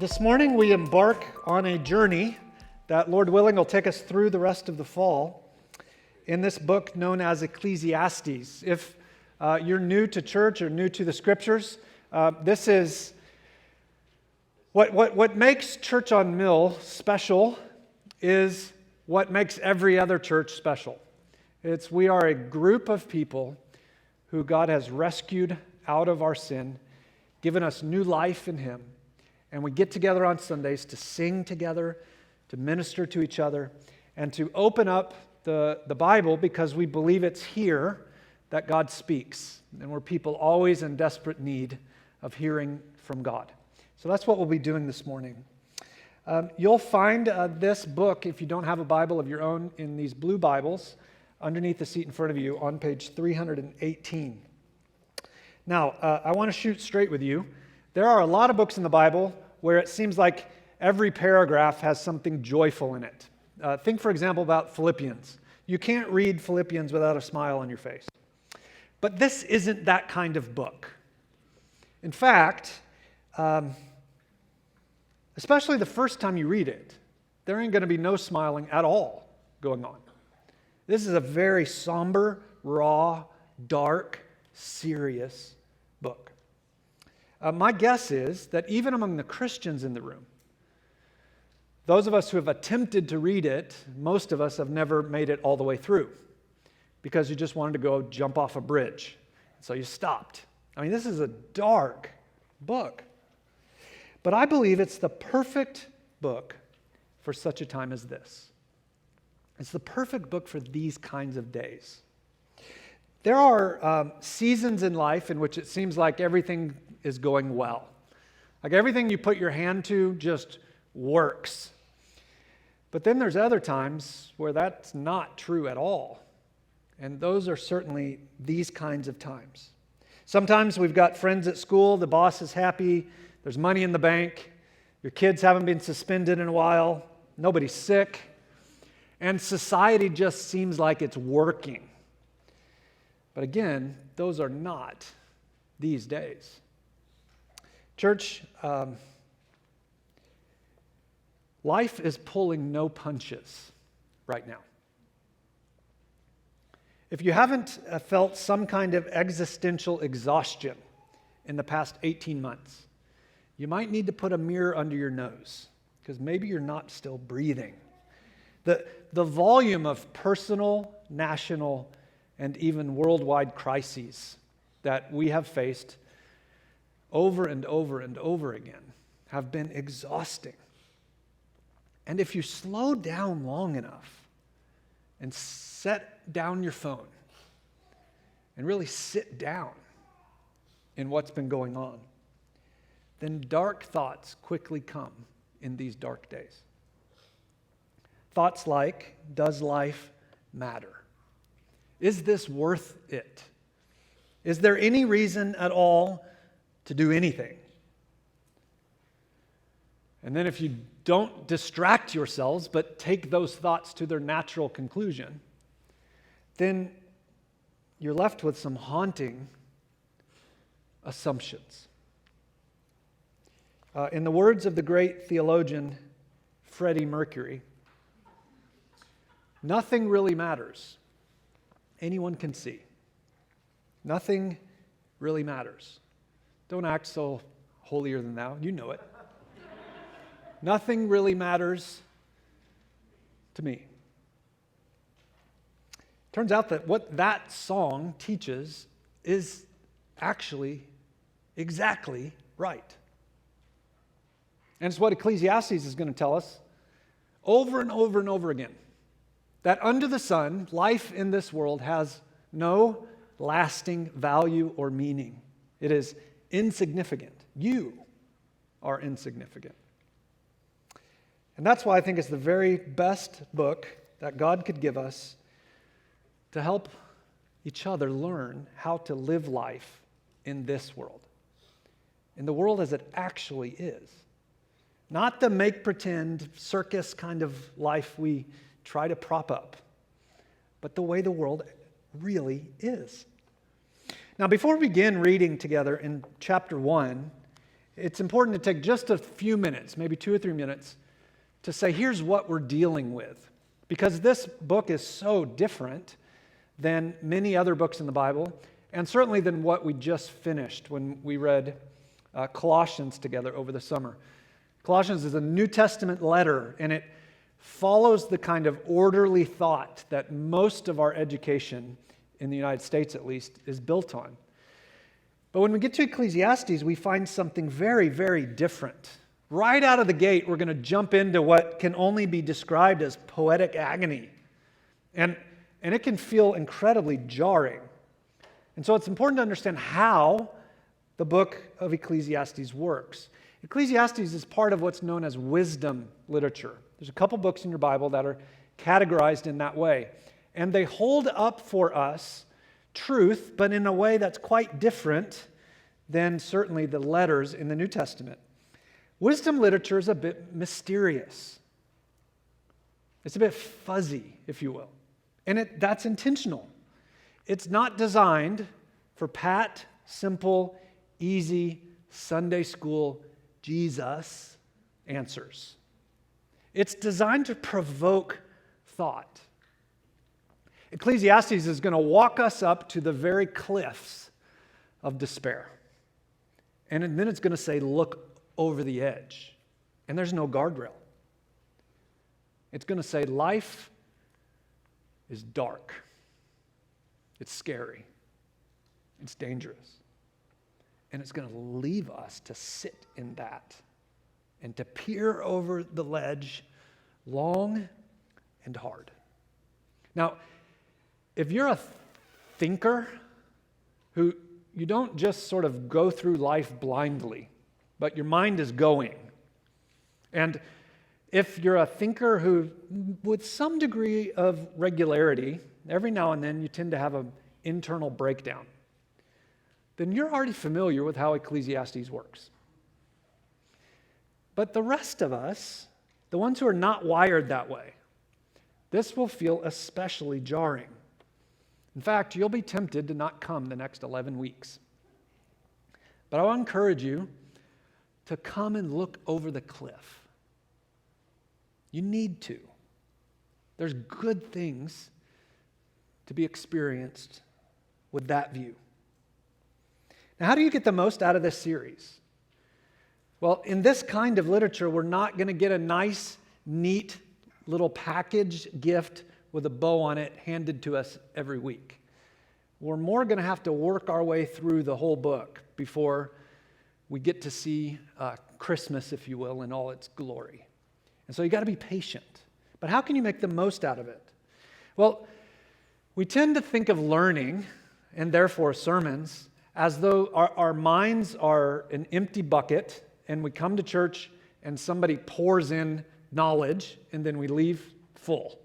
This morning we embark on a journey that, Lord willing, will take us through the rest of the fall in this book known as Ecclesiastes. If you're new to church or new to the Scriptures, this is what makes Church on Mill special is what makes every other church special. We are a group of people who God has rescued out of our sin, given us new life in Him. And we get together on Sundays to sing together, to minister to each other, and to open up the Bible because we believe it's here that God speaks. And we're people always in desperate need of hearing from God. So that's what we'll be doing this morning. You'll find this book, if you don't have a Bible of your own, in these blue Bibles underneath the seat in front of you on page 318. Now, I want to shoot straight with you. There are a lot of books in the Bible where it seems like every paragraph has something joyful in it. Think, for example, about Philippians. You can't read Philippians without a smile on your face. But this isn't that kind of book. In fact, especially the first time you read it, there ain't going to be no smiling at all going on. This is a very somber, raw, dark, serious book. My guess is that even among the Christians in the room, those of us who have attempted to read it, most of us have never made it all the way through because you just wanted to go jump off a bridge. So you stopped. I mean, this is a dark book. But I believe it's the perfect book for such a time as this. It's the perfect book for these kinds of days. There are seasons in life in which it seems like everything is going well. Like everything you put your hand to just works. But then there's other times where that's not true at all. And those are certainly these kinds of times. Sometimes we've got friends at school, the boss is happy, there's money in the bank, your kids haven't been suspended in a while, nobody's sick, and society just seems like it's working. But again, those are not these days. Church, life is pulling no punches right now. If you haven't felt some kind of existential exhaustion in the past 18 months, you might need to put a mirror under your nose because maybe you're not still breathing. The volume of personal, national, and even worldwide crises that we have faced over and over and over again have been exhausting. And if you slow down long enough and set down your phone and really sit down in what's been going on, then dark thoughts quickly come in these dark days. Thoughts like, does life matter? Is this worth it? Is there any reason at all to do anything? And then if you don't distract yourselves, but take those thoughts to their natural conclusion, then you're left with some haunting assumptions. In the words of the great theologian Freddie Mercury, nothing really matters. Anyone can see. Nothing really matters. Don't act so holier than thou. You know it. Nothing really matters to me. Turns out that what that song teaches is actually exactly right. And it's what Ecclesiastes is going to tell us over and over and over again. That under the sun, life in this world has no lasting value or meaning. It is insignificant. You are insignificant. And that's why I think it's the very best book that God could give us to help each other learn how to live life in this world. In the world as it actually is. Not the make-pretend circus kind of life we try to prop up, but the way the world really is. Now, before we begin reading together in chapter 1, it's important to take just a few minutes, maybe 2 or 3 minutes, to say, here's what we're dealing with. Because this book is so different than many other books in the Bible, and certainly than what we just finished when we read Colossians together over the summer. Colossians is a New Testament letter, and it follows the kind of orderly thought that most of our education, in the United States at least, is built on. But when we get to Ecclesiastes, we find something very, very different. Right out of the gate, we're going to jump into what can only be described as poetic agony. And it can feel incredibly jarring. And so it's important to understand how the book of Ecclesiastes works. Ecclesiastes is part of what's known as wisdom literature. There's a couple books in your Bible that are categorized in that way. And they hold up for us truth, but in a way that's quite different than certainly the letters in the New Testament. Wisdom literature is a bit mysterious. It's a bit fuzzy, if you will. And that's intentional. It's not designed for pat, simple, easy, Sunday school, Jesus answers. It's designed to provoke thought. Ecclesiastes is going to walk us up to the very cliffs of despair. And then it's going to say, look over the edge. And there's no guardrail. It's going to say, life is dark. It's scary. It's dangerous. And it's going to leave us to sit in that and to peer over the ledge long and hard. Now, if you're a thinker who you don't just sort of go through life blindly, but your mind is going, and if you're a thinker who, with some degree of regularity, every now and then you tend to have an internal breakdown, then you're already familiar with how Ecclesiastes works. But the rest of us, the ones who are not wired that way, this will feel especially jarring. In fact, you'll be tempted to not come the next 11 weeks. But I want to encourage you to come and look over the cliff. You need to. There's good things to be experienced with that view. Now, how do you get the most out of this series? Well, in this kind of literature, we're not going to get a nice, neat little package gift with a bow on it handed to us every week. We're more going to have to work our way through the whole book before we get to see Christmas, if you will, in all its glory. And so you got to be patient. But how can you make the most out of it? Well, we tend to think of learning, and therefore sermons, as though our minds are an empty bucket, and we come to church and somebody pours in knowledge, and then we leave full.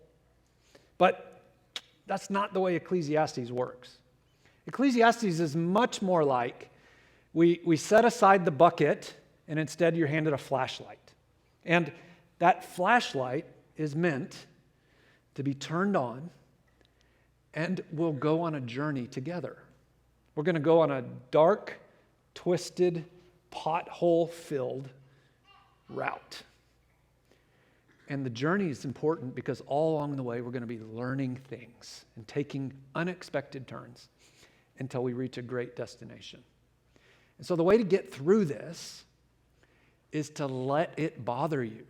But that's not the way Ecclesiastes works. Ecclesiastes is much more like we set aside the bucket, and instead you're handed a flashlight. And that flashlight is meant to be turned on, and we'll go on a journey together. We're going to go on a dark, twisted, pothole-filled route. And the journey is important because all along the way we're going to be learning things and taking unexpected turns until we reach a great destination. And so the way to get through this is to let it bother you,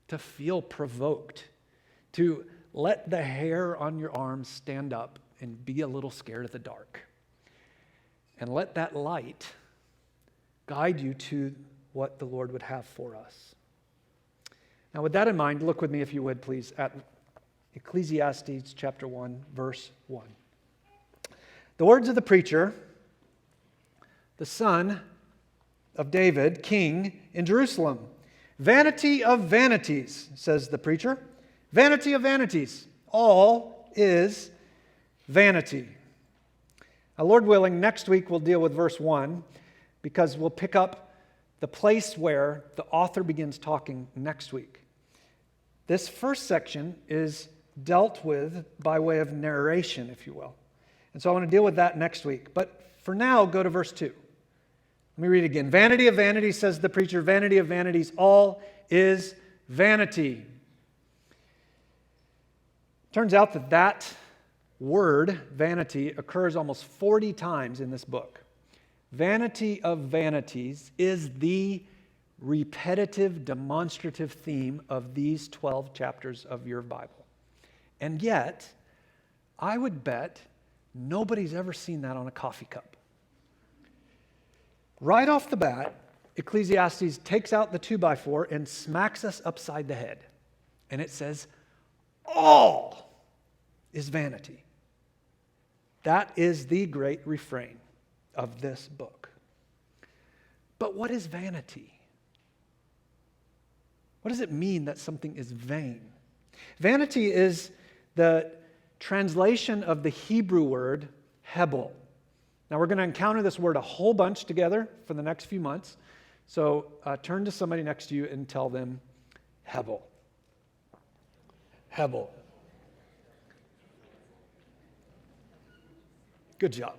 to feel provoked, to let the hair on your arms stand up and be a little scared of the dark. And let that light guide you to what the Lord would have for us. Now, with that in mind, look with me, if you would, please, at Ecclesiastes chapter 1, verse 1. The words of the preacher, the son of David, king in Jerusalem. Vanity of vanities, says the preacher. Vanity of vanities. All is vanity. Now, Lord willing, next week we'll deal with verse 1 because we'll pick up the place where the author begins talking next week. This first section is dealt with by way of narration, if you will. And so I want to deal with that next week. But for now, go to verse 2. Let me read it again. Vanity of vanities, says the preacher, vanity of vanities, all is vanity. Turns out that word, vanity, occurs almost 40 times in this book. Vanity of vanities is the repetitive, demonstrative theme of these 12 chapters of your Bible. And yet, I would bet nobody's ever seen that on a coffee cup. Right off the bat, Ecclesiastes takes out the 2x4 and smacks us upside the head. And it says, all is vanity. That is the great refrain of this book. But what is vanity? What does it mean that something is vain? Vanity is the translation of the Hebrew word hevel. Now we're going to encounter this word a whole bunch together for the next few months. So turn to somebody next to you and tell them hevel. Hevel. Good job.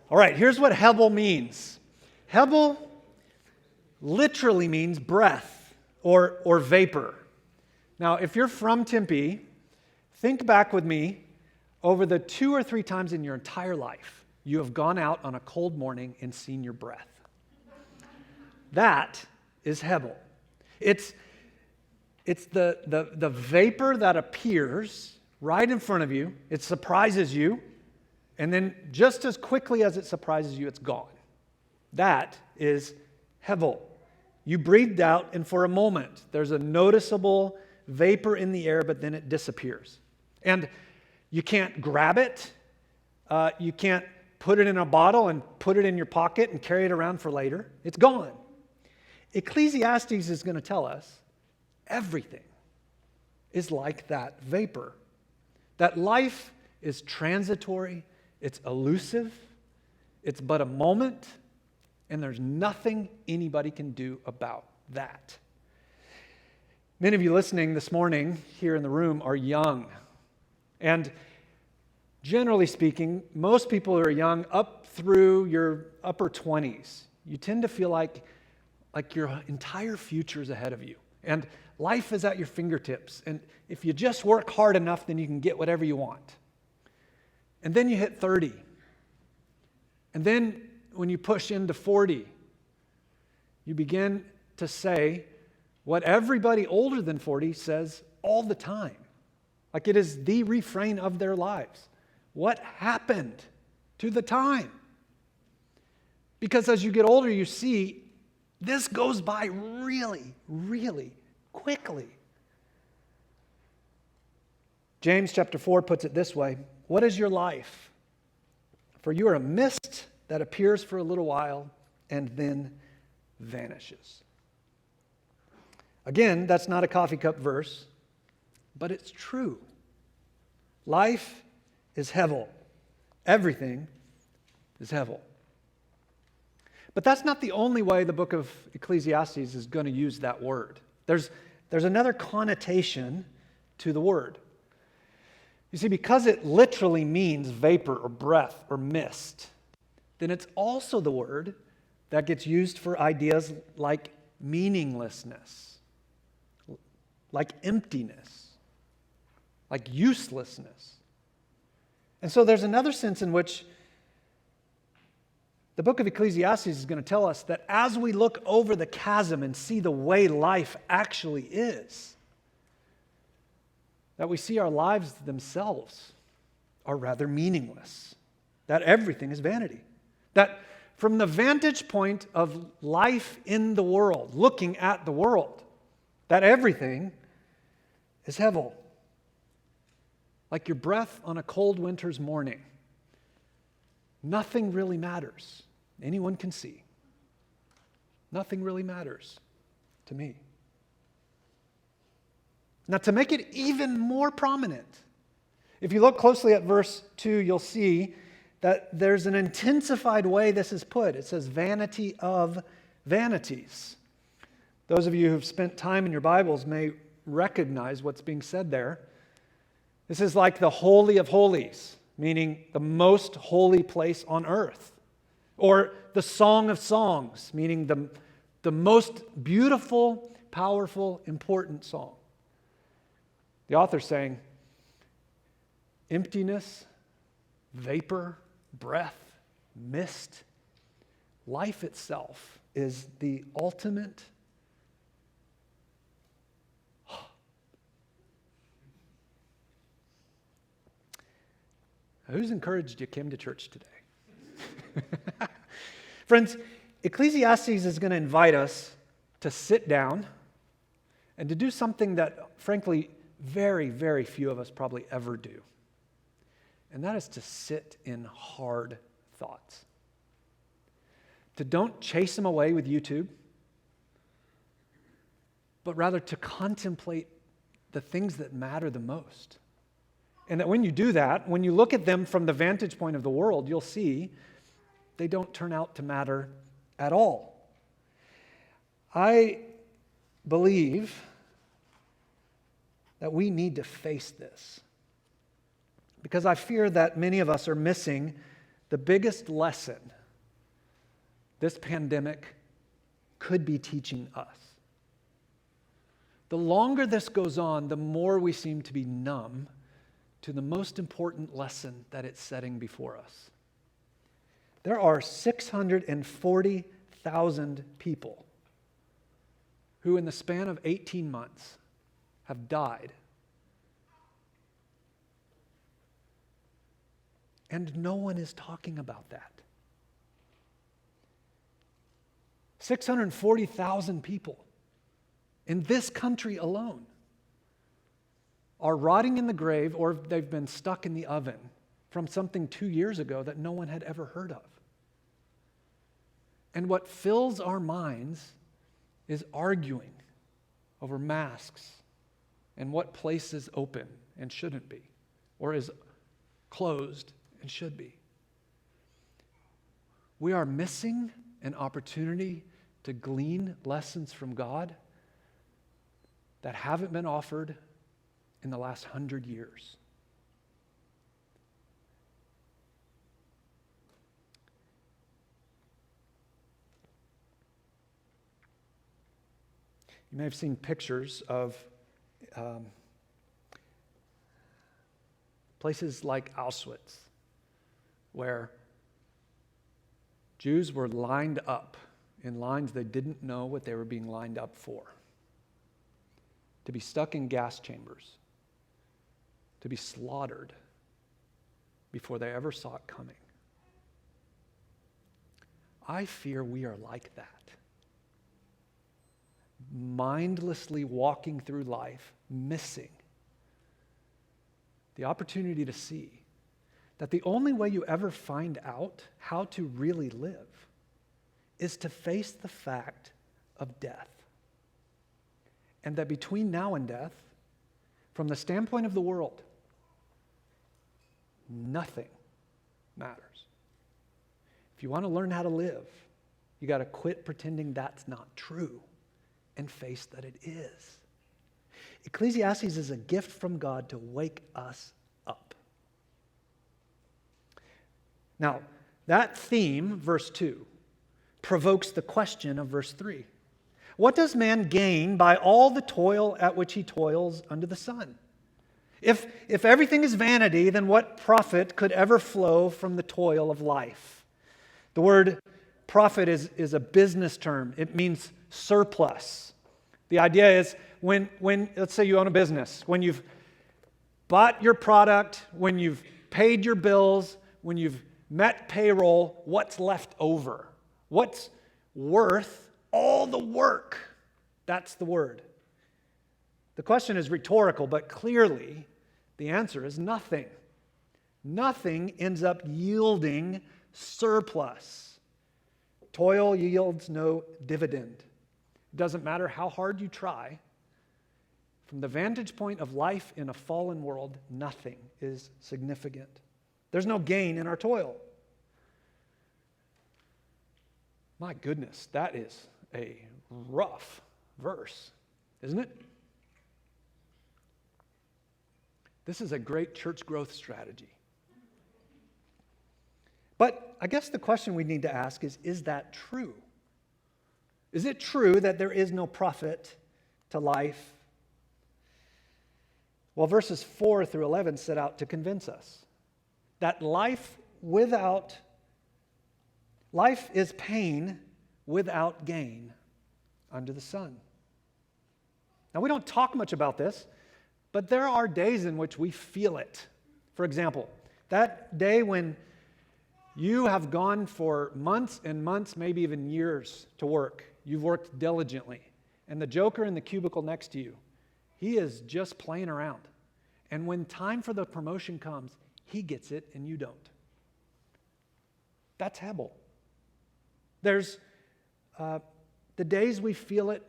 All right, here's what hevel means. Hevel literally means breath or vapor. Now, if you're from Tempe, think back with me over the 2 or 3 times in your entire life you have gone out on a cold morning and seen your breath. That is hevel. It's the vapor that appears right in front of you. It surprises you, and then just as quickly as it surprises you, it's gone. That is hevel. You breathed out, and for a moment, there's a noticeable vapor in the air, but then it disappears. And you can't grab it. You can't put it in a bottle and put it in your pocket and carry it around for later. It's gone. Ecclesiastes is going to tell us everything is like that vapor. That life is transitory, it's elusive, it's but a moment, and there's nothing anybody can do about that. Many of you listening this morning here in the room are young. And generally speaking, most people who are young up through your upper 20s, you tend to feel like your entire future is ahead of you. And life is at your fingertips. And if you just work hard enough, then you can get whatever you want. And then you hit 30. And then when you push into 40, you begin to say what everybody older than 40 says all the time. Like it is the refrain of their lives. What happened to the time? Because as you get older, you see this goes by really, really quickly. James chapter 4 puts it this way: what is your life? For you are a mist that appears for a little while and then vanishes. Again, that's not a coffee cup verse, but it's true. Life is hevel. Everything is hevel. But that's not the only way the book of Ecclesiastes is going to use that word. There's another connotation to the word. You see, because it literally means vapor or breath or mist, then it's also the word that gets used for ideas like meaninglessness, like emptiness, like uselessness. And so there's another sense in which the book of Ecclesiastes is going to tell us that as we look over the chasm and see the way life actually is, that we see our lives themselves are rather meaningless, that everything is vanity, that from the vantage point of life in the world, looking at the world, that everything is hevel. Like your breath on a cold winter's morning. Nothing really matters. Anyone can see. Nothing really matters to me. Now, to make it even more prominent, if you look closely at verse 2, you'll see that there's an intensified way this is put. It says vanity of vanities. Those of you who've spent time in your Bibles may recognize what's being said there. This is like the Holy of Holies, meaning the most holy place on earth. Or the Song of Songs, meaning the most beautiful, powerful, important song. The author's saying, emptiness, vapor, breath, mist, life itself is the ultimate. Who's encouraged you came to church today? Friends, Ecclesiastes is going to invite us to sit down and to do something that, frankly, very, very few of us probably ever do. And that is to sit in hard thoughts. To don't chase them away with YouTube, but rather to contemplate the things that matter the most. And that when you do that, when you look at them from the vantage point of the world, you'll see they don't turn out to matter at all. I believe that we need to face this, because I fear that many of us are missing the biggest lesson this pandemic could be teaching us. The longer this goes on, the more we seem to be numb to the most important lesson that it's setting before us. There are 640,000 people who in the span of 18 months have died. And no one is talking about that. 640,000 people in this country alone are rotting in the grave, or they've been stuck in the oven from something 2 years ago that no one had ever heard of. And what fills our minds is arguing over masks and what place is open and shouldn't be, or is closed and should be. We are missing an opportunity to glean lessons from God that haven't been offered in the last 100 years. You may have seen pictures of places like Auschwitz, where Jews were lined up in lines they didn't know what they were being lined up for. To be stuck in gas chambers, to be slaughtered before they ever saw it coming. I fear we are like that. Mindlessly walking through life, missing the opportunity to see that the only way you ever find out how to really live is to face the fact of death. And that between now and death, from the standpoint of the world, nothing matters. If you want to learn how to live, you got to quit pretending that's not true and face that it is. Ecclesiastes is a gift from God to wake us up. Now, that theme, verse 2, provokes the question of verse 3. What does man gain by all the toil at which he toils under the sun? If everything is vanity, then what profit could ever flow from the toil of life? The word profit is a business term. It means surplus. The idea is when let's say you own a business, when you've bought your product, when you've paid your bills, when you've met payroll, what's left over? What's worth all the work? That's the word. The question is rhetorical, but clearly the answer is nothing. Nothing ends up yielding surplus. Toil yields no dividend. It doesn't matter how hard you try. From the vantage point of life in a fallen world, nothing is significant. There's no gain in our toil. My goodness, that is a rough verse, isn't it? This is a great church growth strategy. But I guess the question we need to ask is that true? Is it true that there is no profit to life? Well, verses 4 through 11 set out to convince us that life is pain without gain under the sun. Now, we don't talk much about this, but there are days in which we feel it. For example, that day when you have gone for months and months, maybe even years to work. You've worked diligently. And the joker in the cubicle next to you, he is just playing around. And when time for the promotion comes, he gets it and you don't. That's hevel. There's the days we feel it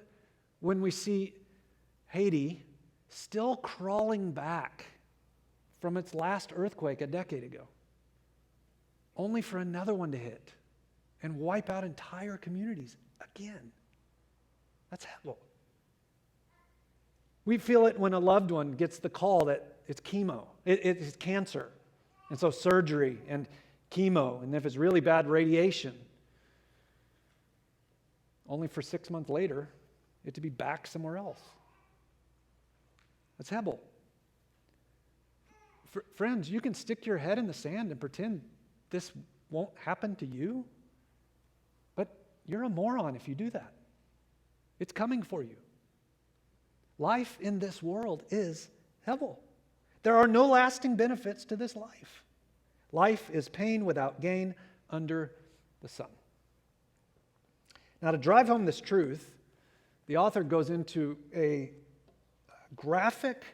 when we see Haiti still crawling back from its last earthquake a decade ago, only for another one to hit and wipe out entire communities again. That's hevel. We feel it when a loved one gets the call that it's chemo, it's cancer, and so surgery and chemo, and if it's really bad, radiation, only for 6 months later, it to be back somewhere else. That's hevel. Friends, you can stick your head in the sand and pretend this won't happen to you, but you're a moron if you do that. It's coming for you. Life in this world is hevel. There are no lasting benefits to this life. Life is pain without gain under the sun. Now, to drive home this truth, the author goes into a graphic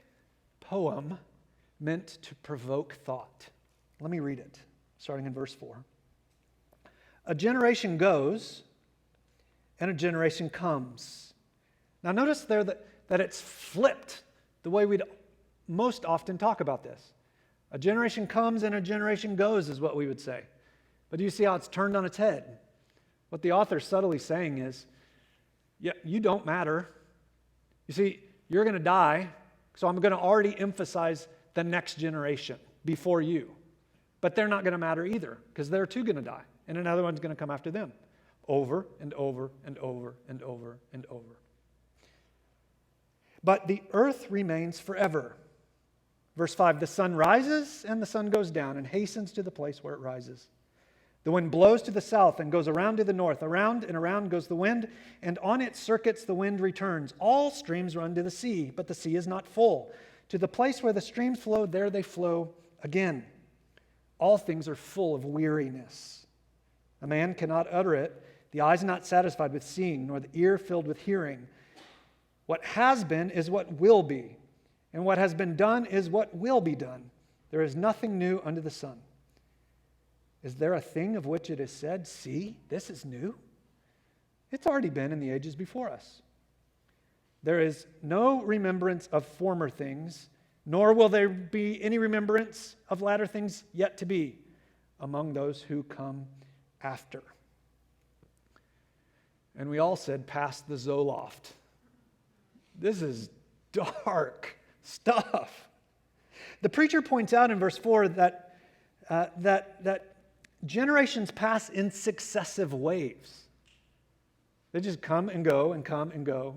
poem meant to provoke thought. Let me read it, starting in verse 4. A generation goes, and a generation comes. Now, notice there that it's flipped the way we'd most often talk about this. A generation comes and a generation goes is what we would say. But do you see how it's turned on its head? What the author's subtly saying is, yeah, you don't matter. You see, you're going to die, so I'm going to already emphasize the next generation before you. But they're not going to matter either, because they're too going to die, and another one's going to come after them, over and over and over and over and over. But the earth remains forever. Verse 5, the sun rises and the sun goes down and hastens to the place where it rises. The wind blows to the south and goes around to the north. Around and around goes the wind, and on its circuits the wind returns. All streams run to the sea, but the sea is not full. To the place where the streams flow, there they flow again. All things are full of weariness. A man cannot utter it. The eye is not satisfied with seeing, nor the ear filled with hearing. What has been is what will be, and what has been done is what will be done. There is nothing new under the sun. Is there a thing of which it is said, see, this is new? It's already been in the ages before us. There is no remembrance of former things, nor will there be any remembrance of latter things yet to be among those who come after. And we all said, pass the Zoloft. This is dark stuff. The preacher points out in verse 4 that generations pass in successive waves. They just come and go and come and go.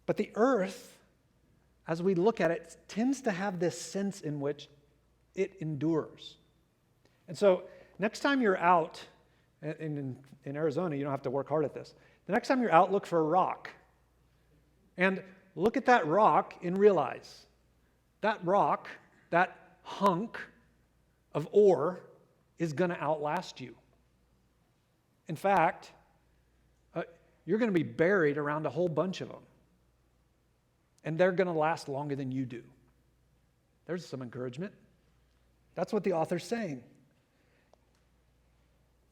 But the earth, as we look at it, tends to have this sense in which it endures. And so next time you're out, in Arizona, you don't have to work hard at this. The next time you're out, look for a rock. And look at that rock and realize that rock, that hunk of ore, is going to outlast you. In fact, you're going to be buried around a whole bunch of them. And they're going to last longer than you do. There's some encouragement. That's what the author's saying.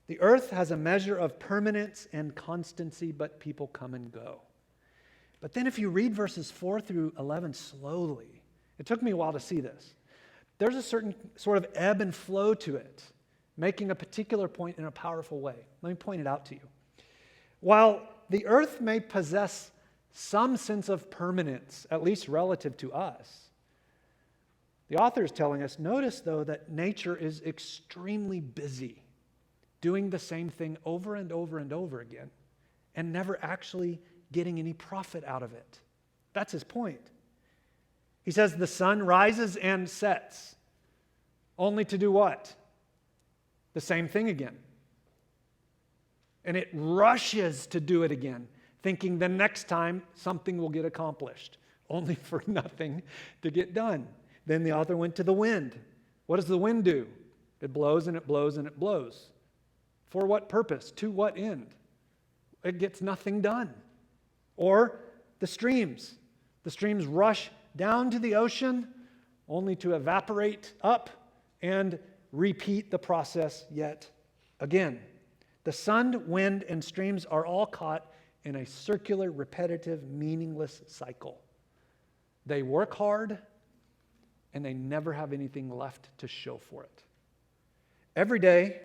The earth has a measure of permanence and constancy, but people come and go. But then if you read verses 4 through 11 slowly, it took me a while to see this. There's a certain sort of ebb and flow to it, making a particular point in a powerful way. Let me point it out to you. While the earth may possess some sense of permanence, at least relative to us, The author is telling us, notice though that nature is extremely busy doing the same thing over and over and over again and never actually getting any profit out of it. That's his point. He says the sun rises and sets only to do what? The same thing again. And it rushes to do it again, thinking the next time something will get accomplished, only for nothing to get done. Then the author went to the wind. What does the wind do? It blows and it blows and it blows. For what purpose? To what end? It gets nothing done. Or the streams. The streams rush down to the ocean only to evaporate up and repeat the process yet again. The sun, wind, and streams are all caught in a circular, repetitive, meaningless cycle. They work hard, and they never have anything left to show for it. Every day,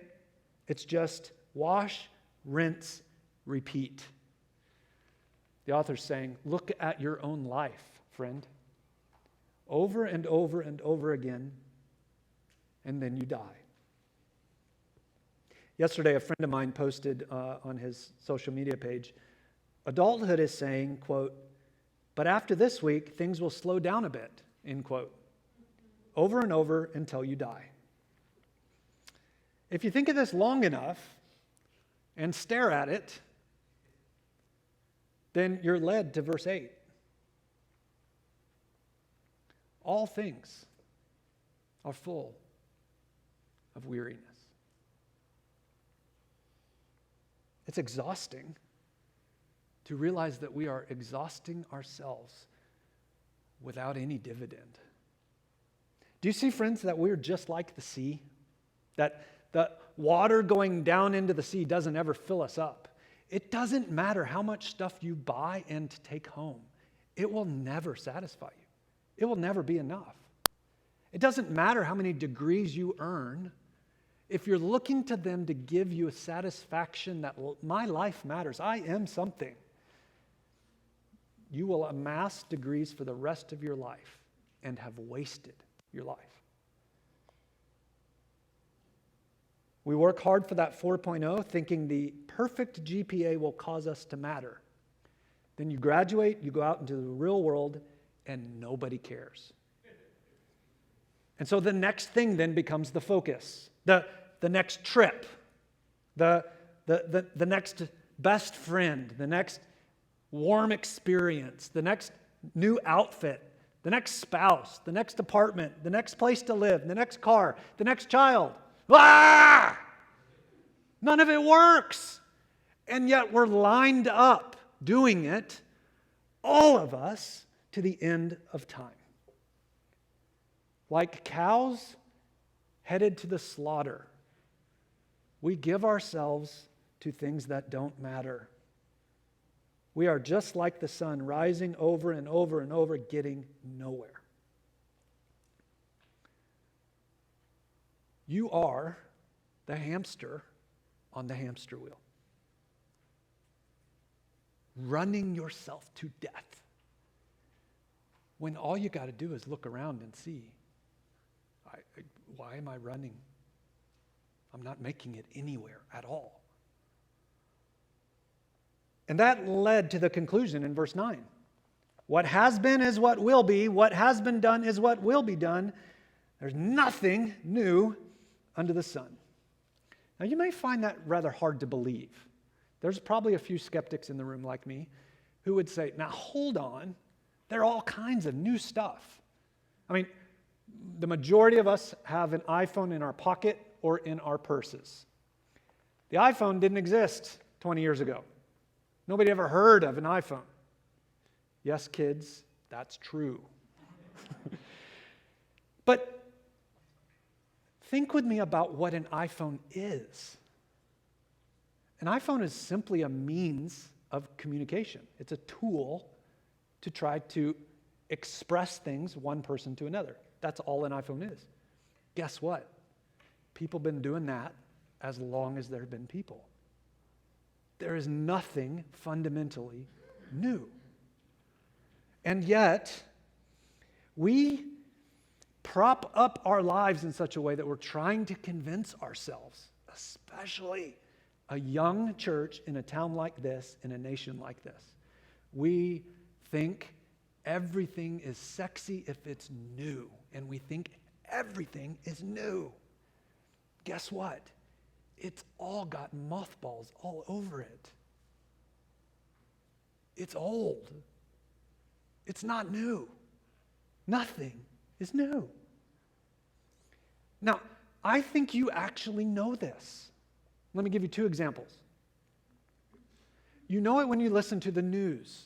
it's just wash, rinse, repeat. The author's saying, look at your own life, friend. Over and over and over again, and then you die. Yesterday, a friend of mine posted on his social media page, adulthood is saying, quote, but after this week, things will slow down a bit, end quote. Over and over until you die. If you think of this long enough and stare at it, then you're led to verse 8. All things are full of weariness. It's exhausting to realize that we are exhausting ourselves without any dividend. Do you see, friends, that we're just like the sea? That the water going down into the sea doesn't ever fill us up. It doesn't matter how much stuff you buy and take home. It will never satisfy you. It will never be enough. It doesn't matter how many degrees you earn. If you're looking to them to give you a satisfaction that my life matters, I am something, you will amass degrees for the rest of your life and have wasted your life. We work hard for that 4.0, thinking the perfect GPA will cause us to matter. Then you graduate, you go out into the real world, and nobody cares. And so the next thing then becomes the focus. The next trip, the next best friend, the next warm experience, the next new outfit, the next spouse, the next apartment, the next place to live, the next car, the next child. Ah! None of it works. And yet we're lined up doing it, all of us, to the end of time. Like cows headed to the slaughter, we give ourselves to things that don't matter. We are just like the sun, rising over and over and over, getting nowhere. You are the hamster on the hamster wheel, running yourself to death, when all you got to do is look around and see, why am I running? I'm not making it anywhere at all. And that led to the conclusion in verse 9. What has been is what will be. What has been done is what will be done. There's nothing new under the sun. Now, you may find that rather hard to believe. There's probably a few skeptics in the room like me who would say, now hold on, there are all kinds of new stuff. I mean, the majority of us have an iPhone in our pocket or in our purses. The iPhone didn't exist 20 years ago. Nobody ever heard of an iPhone. Yes, kids, that's true. But think with me about what an iPhone is. An iPhone is simply a means of communication. It's a tool to try to express things one person to another. That's all an iPhone is. Guess what? People have been doing that as long as there have been people. There is nothing fundamentally new. And yet, we prop up our lives in such a way that we're trying to convince ourselves, especially a young church in a town like this, in a nation like this. We think everything is sexy if it's new, and we think everything is new. Guess what? It's all got mothballs all over it. It's old. It's not new. Nothing is new. Now, I think you actually know this. Let me give you 2 examples. You know it when you listen to the news.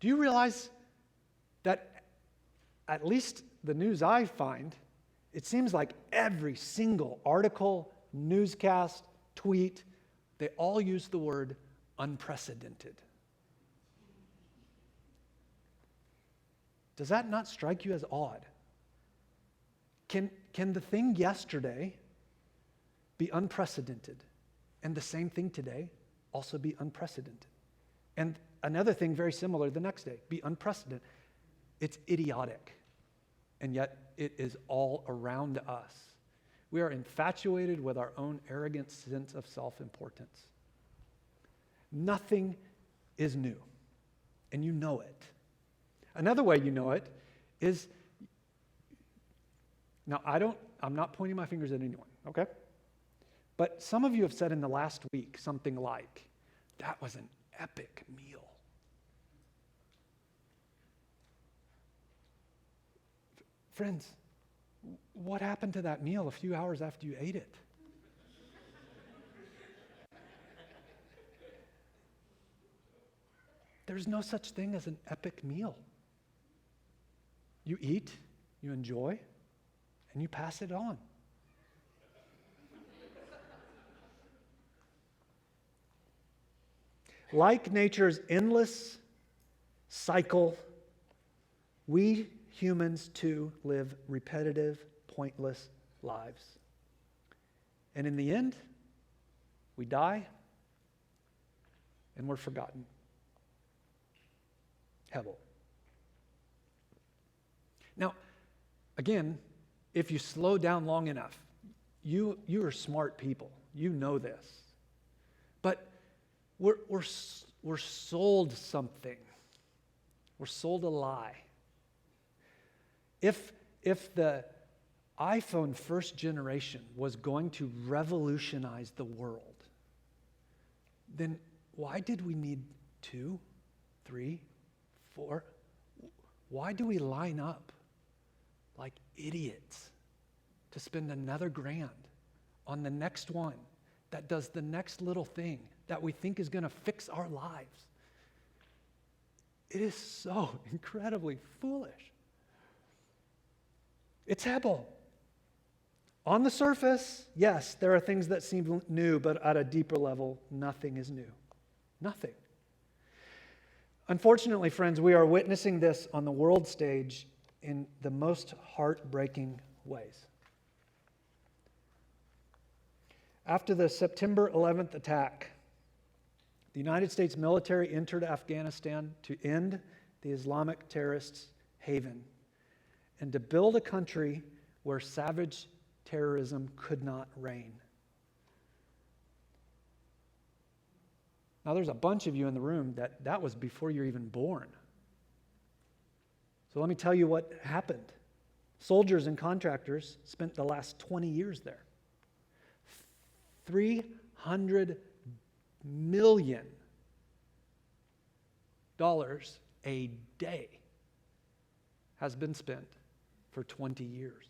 Do you realize that, at least the news I find, it seems like every single article, newscast, tweet, they all use the word unprecedented. Does that not strike you as odd? Can the thing yesterday be unprecedented, and the same thing today also be unprecedented? And another thing very similar the next day, be unprecedented. It's idiotic, and yet it is all around us. We are infatuated with our own arrogant sense of self-importance. Nothing is new, and you know it. Another way you know it is, now I'm not pointing my fingers at anyone, okay? But some of you have said in the last week something like, that was an epic meal. Friends, what happened to that meal a few hours after you ate it? There's no such thing as an epic meal. You eat, you enjoy, and you pass it on. Like nature's endless cycle, we humans too live repetitive, pointless lives. And in the end, we die and we're forgotten. Hevel. Now, again, if you slow down long enough, you are smart people. You know this. But we're sold something. We're sold a lie. If the iPhone first generation was going to revolutionize the world, then why did we need 2, 3, 4? Why do we line up like idiots to spend another $1,000 on the next one that does the next little thing that we think is going to fix our lives? It is so incredibly foolish. It's hevel. On the surface, yes, there are things that seem new, but at a deeper level, nothing is new. Nothing. Unfortunately, friends, we are witnessing this on the world stage in the most heartbreaking ways. After the September 11th attack, the United States military entered Afghanistan to end the Islamic terrorists' haven and to build a country where savage terrorism could not reign. Now, there's a bunch of you in the room that was before you're even born. So let me tell you what happened. Soldiers and contractors spent the last 20 years there. $300 million a day has been spent for 20 years.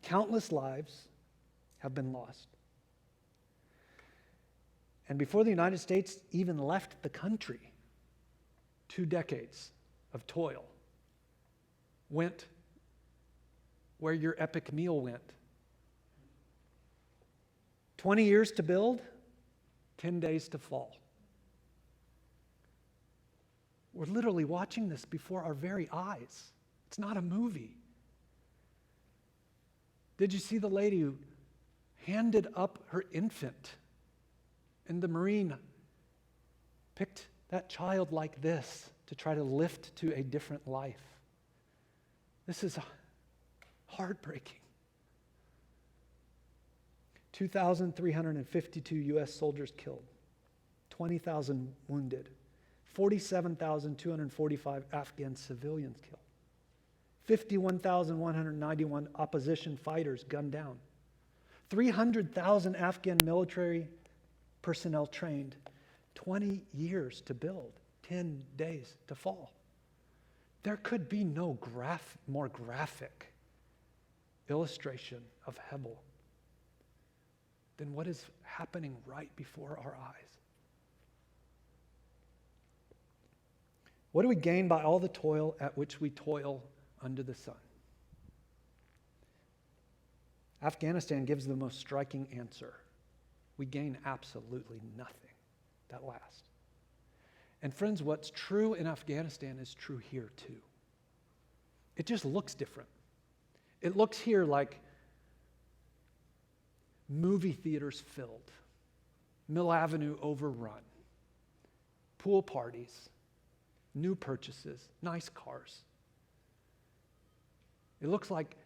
Countless lives have been lost. And before the United States even left the country, 2 decades of toil went where your epic meal went. 20 years to build, 10 days to fall. We're literally watching this before our very eyes. It's not a movie. Did you see the lady who handed up her infant? And the Marine picked that child like this to try to lift to a different life. This is heartbreaking. 2,352 U.S. soldiers killed, 20,000 wounded, 47,245 Afghan civilians killed, 51,191 opposition fighters gunned down, 300,000 Afghan military personnel trained, 20 years to build, 10 days to fall. There could be no more graphic illustration of hevel than what is happening right before our eyes. What do we gain by all the toil at which we toil under the sun? Afghanistan gives the most striking answer. We gain absolutely nothing that lasts. And friends, what's true in Afghanistan is true here too. It just looks different. It looks here like movie theaters filled, Mill Avenue overrun, pool parties, new purchases, nice cars. It looks like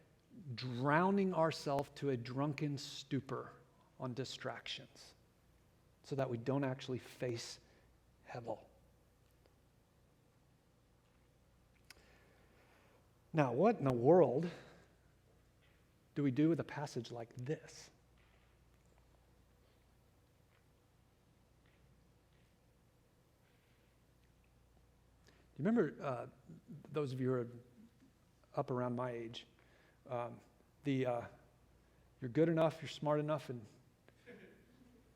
drowning ourselves to a drunken stupor on distractions so that we don't actually face hevel. Now, what in the world do we do with a passage like this? Do you remember those of you who are up around my age? You're good enough, you're smart enough, and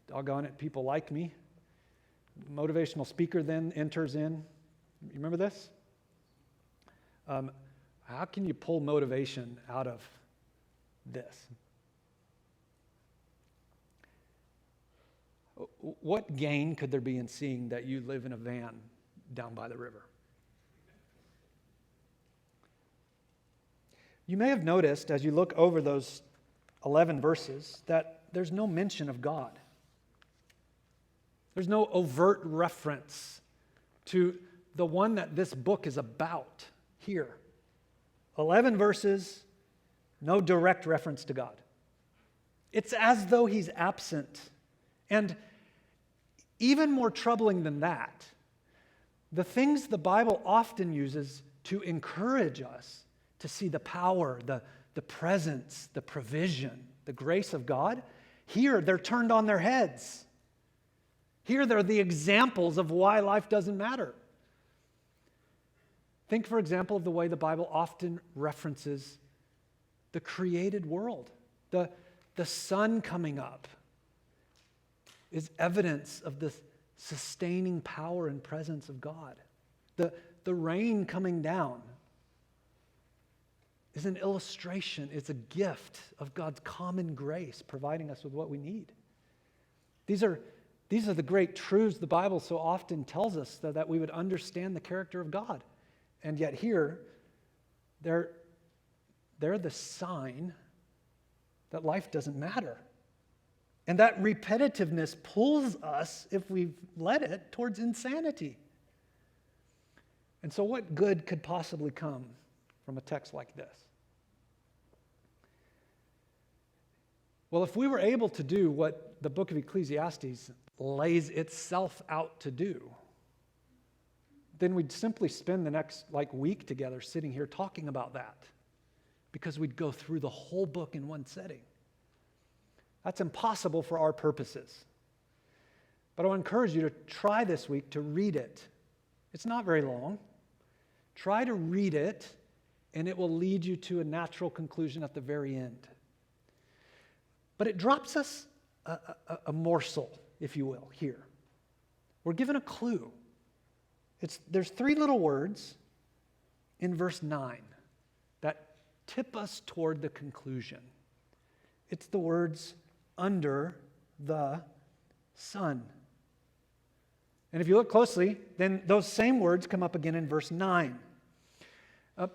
doggone it, people like me. Motivational speaker then enters in. You remember this? How can you pull motivation out of this? What gain could there be in seeing that you live in a van down by the river? You may have noticed as you look over those 11 verses that there's no mention of God. There's no overt reference to the one that this book is about here. 11 verses, no direct reference to God. It's as though he's absent. And even more troubling than that, the things the Bible often uses to encourage us to see the power, the presence, the provision, the grace of God, here they're turned on their heads. Here they're the examples of why life doesn't matter. Think, for example, of the way the Bible often references the created world. The sun coming up is evidence of the sustaining power and presence of God. The rain coming down is an illustration, it's a gift of God's common grace, providing us with what we need. These are the great truths the Bible so often tells us so that we would understand the character of God. And yet here, they're the sign that life doesn't matter. And that repetitiveness pulls us, if we've let it, towards insanity. And so what good could possibly come from a text like this? Well, if we were able to do what the book of Ecclesiastes lays itself out to do, then we'd simply spend the next week together sitting here talking about that, because we'd go through the whole book in one setting. That's impossible for our purposes. But I'll encourage you to try this week to read it. It's not very long. Try to read it, and it will lead you to a natural conclusion at the very end. But it drops us a morsel, if you will, here. We're given a clue. There's 3 little words in verse 9 that tip us toward the conclusion. It's the words, under the sun. And if you look closely, then those same words come up again in verse 9.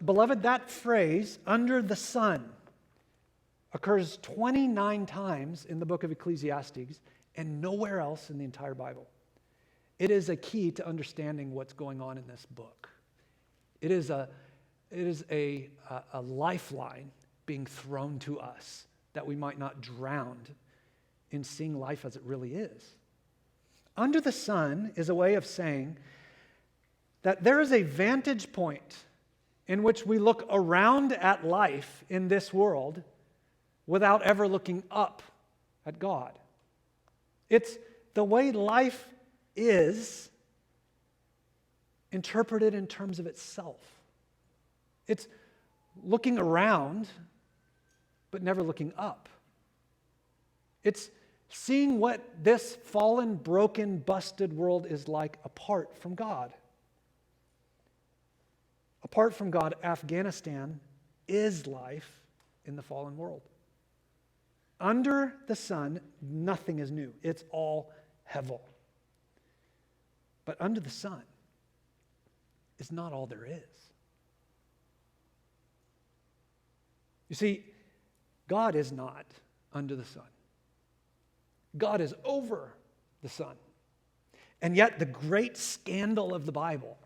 Beloved, that phrase, under the sun, occurs 29 times in the book of Ecclesiastes and nowhere else in the entire Bible. It is a key to understanding what's going on in this book. It is a It is a lifeline being thrown to us that we might not drown in seeing life as it really is. Under the sun is a way of saying that there is a vantage point in which we look around at life in this world without ever looking up at God. It's the way life is interpreted in terms of itself. It's looking around, but never looking up. It's seeing what this fallen, broken, busted world is like apart from God. Apart from God, Afghanistan is life in the fallen world. Under the sun, nothing is new. It's all hevel. But under the sun is not all there is. You see, God is not under the sun. God is over the sun. And yet the great scandal of the Bible